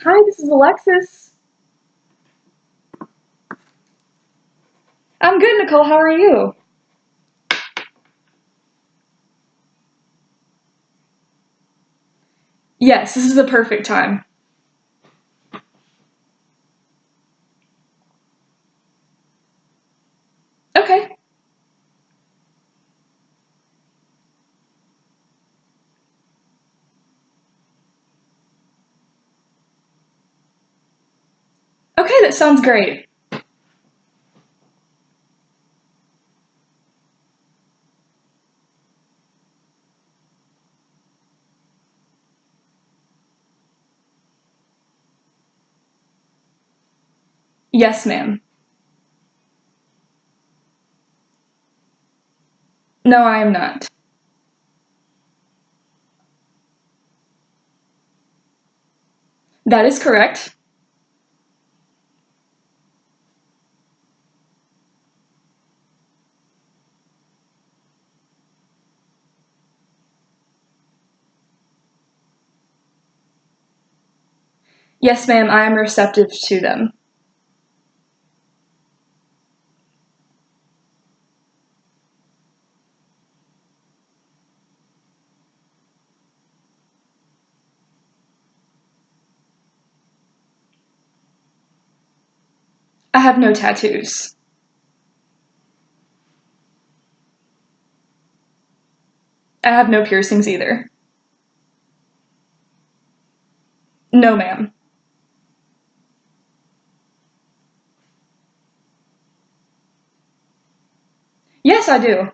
Hi, this is Alexis. I'm good, Nicole. How are you? Yes, this is the perfect time. Okay. Okay, that sounds great. Yes, ma'am. No, I am not. That is correct. Yes, ma'am, I am receptive to them. I have no tattoos. I have no piercings either. No, ma'am. Yes, I do.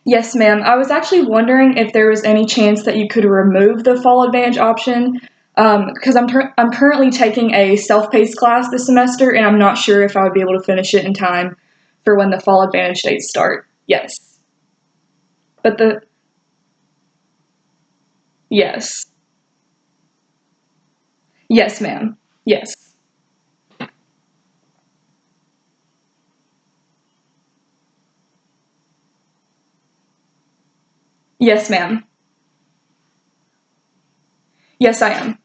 Yes, ma'am. I was actually wondering if there was any chance that you could remove the fall advantage option, because I'm currently taking a self-paced class this semester, and I'm not sure if I would be able to finish it in time for when the fall advantage dates start. Yes, but the yes, yes, ma'am. Yes, yes, ma'am. Yes, I am.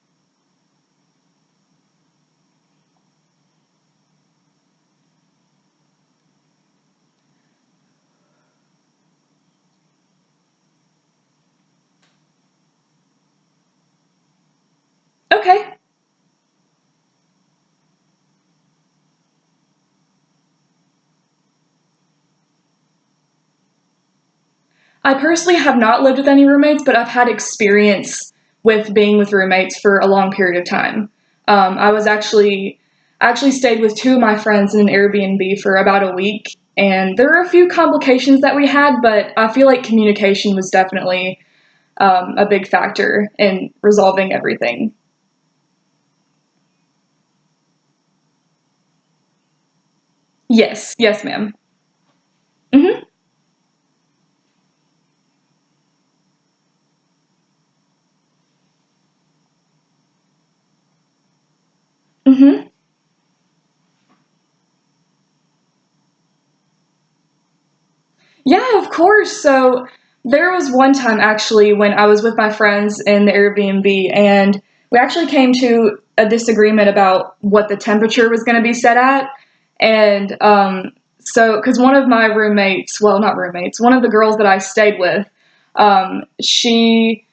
Okay. I personally have not lived with any roommates, but I've had experience with being with roommates for a long period of time. I was actually stayed with two of my friends in an Airbnb for about a week, and there were a few complications that we had, but I feel like communication was definitely a big factor in resolving everything. Yes, yes, ma'am. Mhm, mhm. Yeah, of course. So there was one time actually when I was with my friends in the Airbnb, and we actually came to a disagreement about what the temperature was going to be set at. And because one of my roommates, well, not roommates, one of the girls that I stayed with, she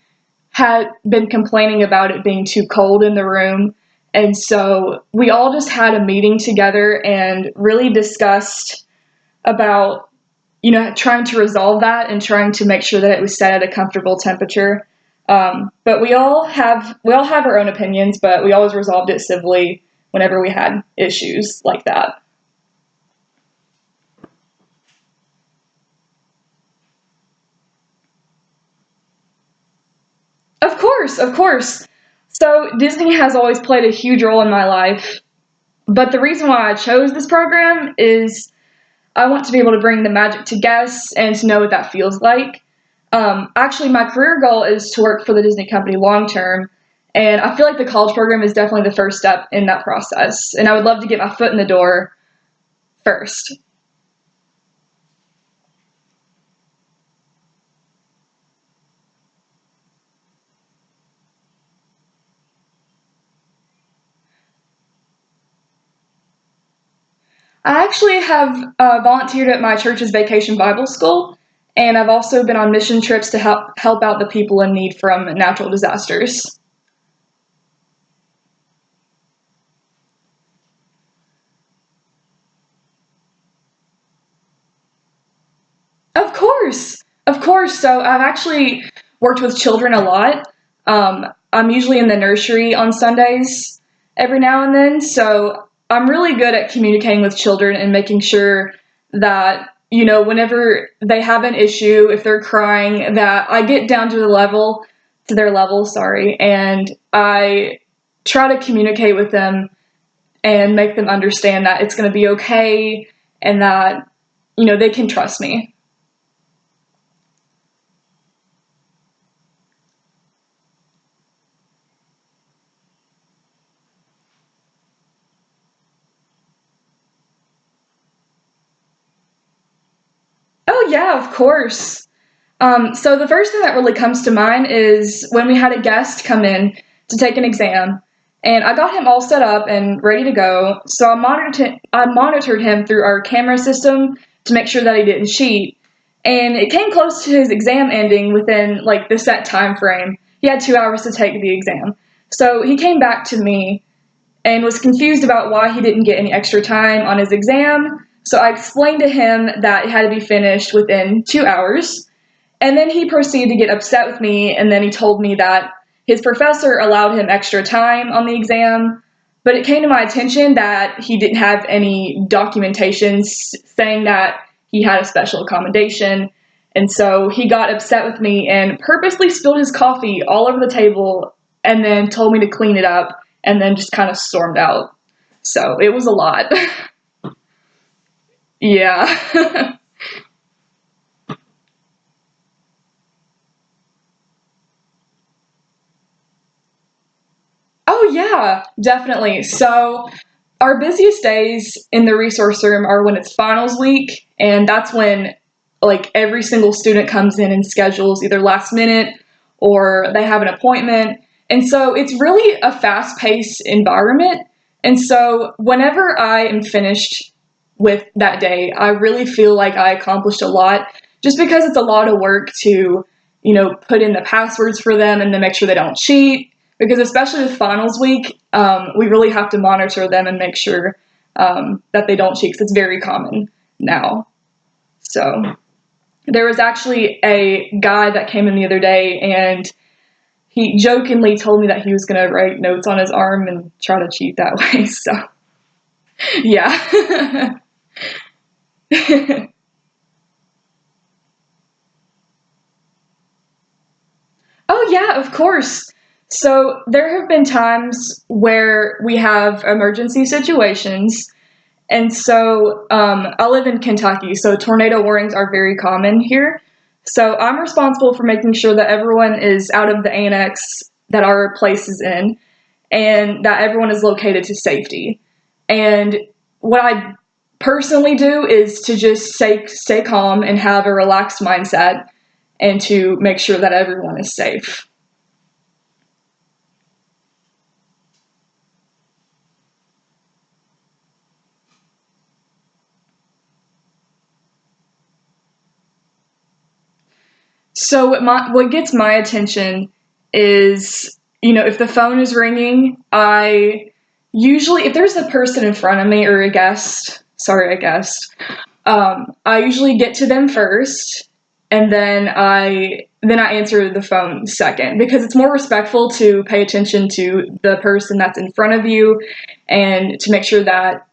had been complaining about it being too cold in the room. And so we all just had a meeting together and really discussed about trying to resolve that and trying to make sure that it was set at a comfortable temperature. But we all have our own opinions, but we always resolved it civilly whenever we had issues like that. Of course, of course. So Disney has always played a huge role in my life, but the reason why I chose this program is I want to be able to bring the magic to guests and to know what that feels like. Actually, my career goal is to work for the Disney company long term, And I feel like the college program is definitely the first step in that process. And I would love to get my foot in the door first. I actually have volunteered at my church's vacation Bible school, and I've also been on mission trips to help out the people in need from natural disasters. Of course, of course. So I've actually worked with children a lot. I'm usually in the nursery on Sundays every now and then, so I'm really good at communicating with children and making sure that, whenever they have an issue, if they're crying, that I get down to their level, sorry, and I try to communicate with them and make them understand that it's going to be okay and that, they can trust me. Oh, yeah, of course. So the first thing that really comes to mind is when we had a guest come in to take an exam, and I got him all set up and ready to go. So I monitored him through our camera system to make sure that he didn't cheat. And it came close to his exam ending within like the set time frame. He had 2 hours to take the exam. So he came back to me and was confused about why he didn't get any extra time on his exam. So I explained to him that it had to be finished within 2 hours. And then he proceeded to get upset with me, and then he told me that his professor allowed him extra time on the exam, but it came to my attention that he didn't have any documentation saying that he had a special accommodation. And so he got upset with me and purposely spilled his coffee all over the table and then told me to clean it up and then just kind of stormed out. So it was a lot. Yeah. Oh, yeah, definitely. So, our busiest days in the resource room are when it's finals week, and that's when like every single student comes in and schedules either last minute or they have an appointment. And so it's really a fast-paced environment. And so whenever I am finished with that day, I really feel like I accomplished a lot just because it's a lot of work to, put in the passwords for them and to make sure they don't cheat. Because especially with finals week, we really have to monitor them and make sure that they don't cheat, 'cause it's very common now. So there was actually a guy that came in the other day, and he jokingly told me that he was going to write notes on his arm and try to cheat that way. So, yeah. Oh, yeah, of course. So there have been times where we have emergency situations. And so I live in Kentucky, so tornado warnings are very common here. So I'm responsible for making sure that everyone is out of the annex that our place is in and that everyone is located to safety. And what I personally do is to just stay calm and have a relaxed mindset and to make sure that everyone is safe. So what gets my attention is, if the phone is ringing, I usually, if there's a person in front of me or a guest, I usually get to them first, and then I answer the phone second because it's more respectful to pay attention to the person that's in front of you and to make sure that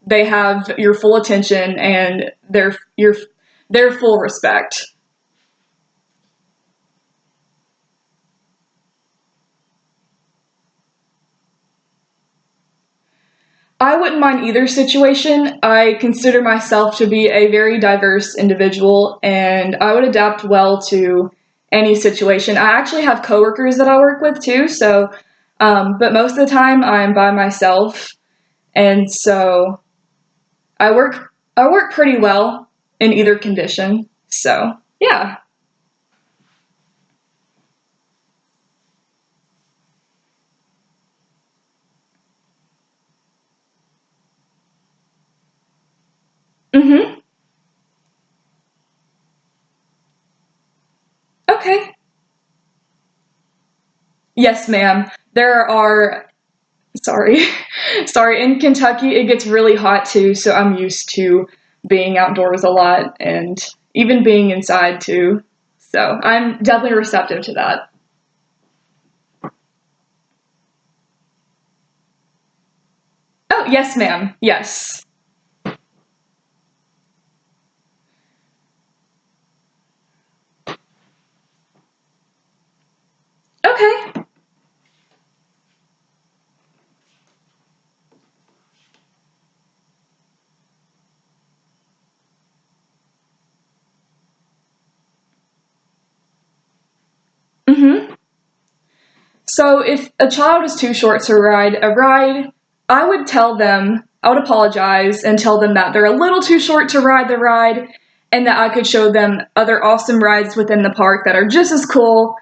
they have your full attention and their full respect. I wouldn't mind either situation. I consider myself to be a very diverse individual and I would adapt well to any situation. I actually have coworkers that I work with too, so But most of the time I'm by myself, and so I work pretty well in either condition. So yeah. Mhm. Okay. Yes, ma'am. There are sorry. Sorry, in Kentucky it gets really hot too, so I'm used to being outdoors a lot and even being inside too. So I'm definitely receptive to that. Oh, yes, ma'am. Yes. Okay. Mhm. So if a child is too short to ride a ride, I would apologize and tell them that they're a little too short to ride the ride and that I could show them other awesome rides within the park that are just as cool.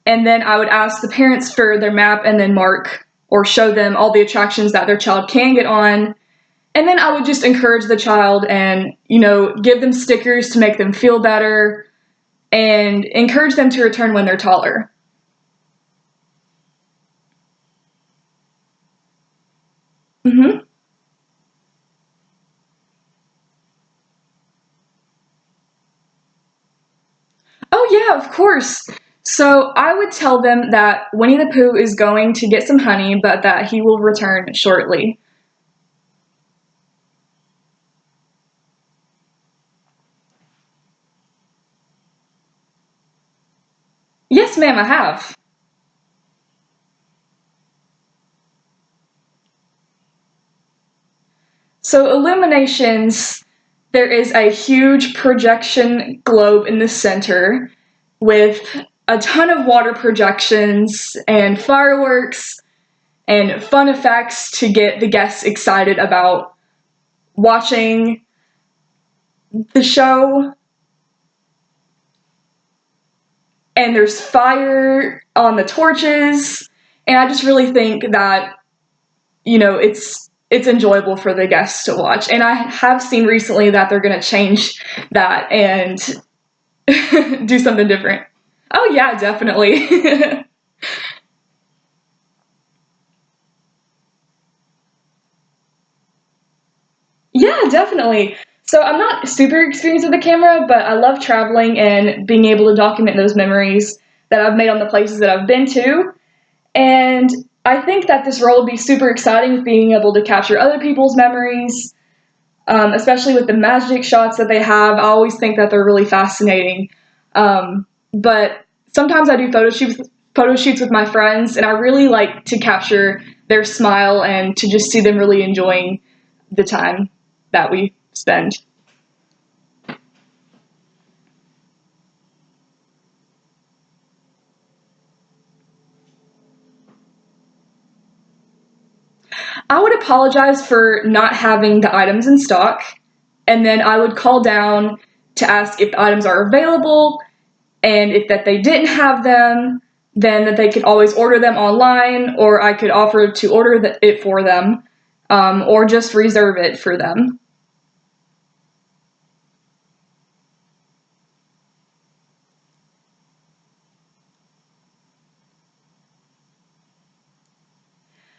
And then I would ask the parents for their map and then mark or show them all the attractions that their child can get on. And then I would just encourage the child and, give them stickers to make them feel better and encourage them to return when they're taller. Hmm. Oh, yeah, of course. So I would tell them that Winnie the Pooh is going to get some honey, but that he will return shortly. Yes, ma'am, I have. So, illuminations, there is a huge projection globe in the center with a ton of water projections and fireworks and fun effects to get the guests excited about watching the show. And there's fire on the torches. And I just really think that, it's enjoyable for the guests to watch. And I have seen recently that they're going to change that and do something different. Oh, yeah, definitely. Yeah, definitely. So I'm not super experienced with the camera, but I love traveling and being able to document those memories that I've made on the places that I've been to. And I think that this role would be super exciting with being able to capture other people's memories, especially with the magic shots that they have. I always think that they're really fascinating. But sometimes I do photo shoots with my friends, and I really like to capture their smile and to just see them really enjoying the time that we spend. I would apologize for not having the items in stock, and then I would call down to ask if the items are available, and if that they didn't have them, then that they could always order them online, or I could offer to order it for them, or just reserve it for them.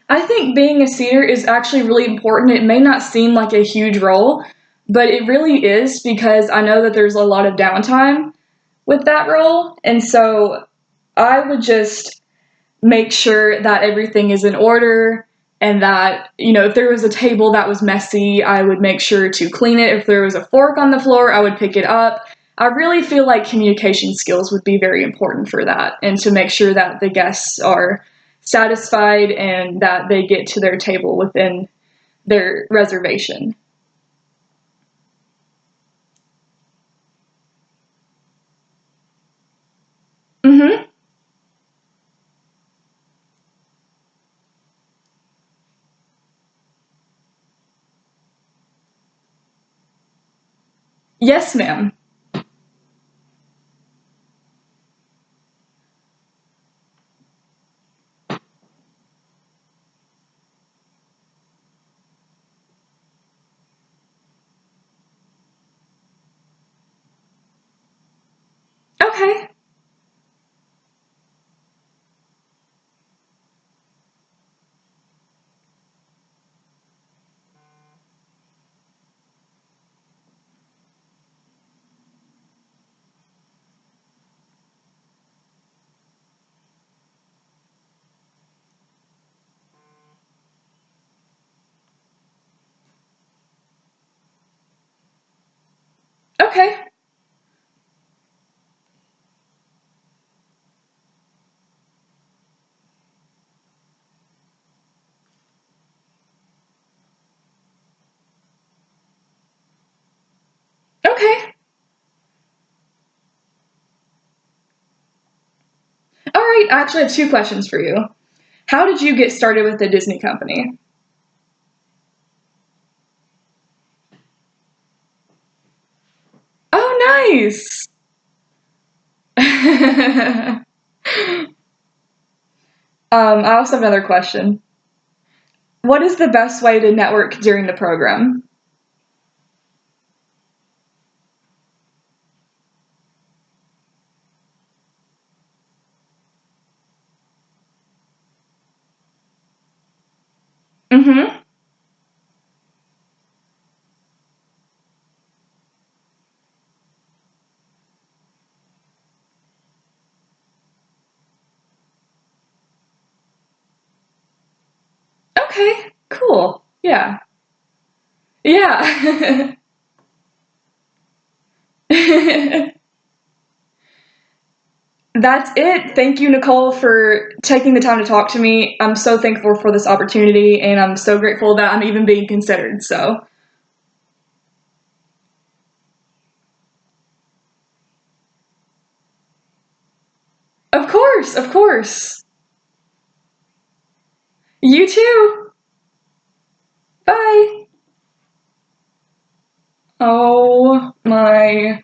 I think being a seater is actually really important. It may not seem like a huge role, but it really is because I know that there's a lot of downtime with that role, and so I would just make sure that everything is in order and that, if there was a table that was messy, I would make sure to clean it. If there was a fork on the floor, I would pick it up. I really feel like communication skills would be very important for that and to make sure that the guests are satisfied and that they get to their table within their reservation. Mhm. Yes, ma'am. Okay. Okay. Okay. All right. I actually have two questions for you. How did you get started with the Disney company? Oh, nice. I also have another question. What is the best way to network during the program? Mm-hmm. Okay, cool. Yeah. Yeah. That's it. Thank you, Nicole, for taking the time to talk to me. I'm so thankful for this opportunity, and I'm so grateful that I'm even being considered. So, of course, of course. You too. Bye. Oh my